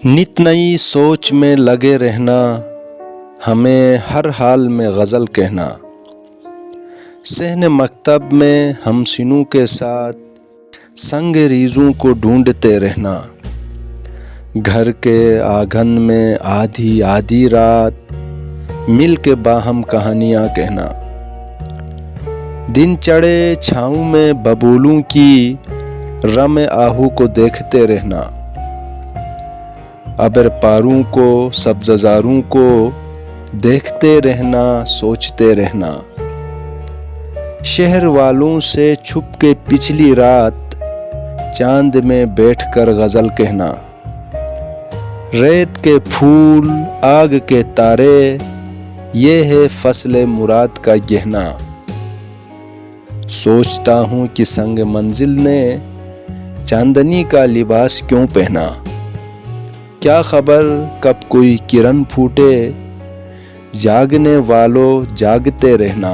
नित नई सोच में लगे रहना, हमें हर हाल में गज़ल कहना। सहन मकतब में हमसिनों के साथ संग रीज़ों को ढूंढते रहना। घर के आंगन में आधी आधी रात मिल के बाहम कहानियाँ कहना। दिन चढ़े छाँव में बबूलों की रम आहू को देखते रहना। अबर पारों को सब्ज़ारों को देखते रहना, सोचते रहना। शहर वालों से छुप के पिछली रात चांद में बैठकर गज़ल कहना। रेत के फूल आग के तारे, ये है फसले मुराद का गहना। सोचता हूँ कि संग मंजिल ने चांदनी का लिबास क्यों पहना। क्या खबर कब कोई किरण फूटे, जागने वालों जागते रहना।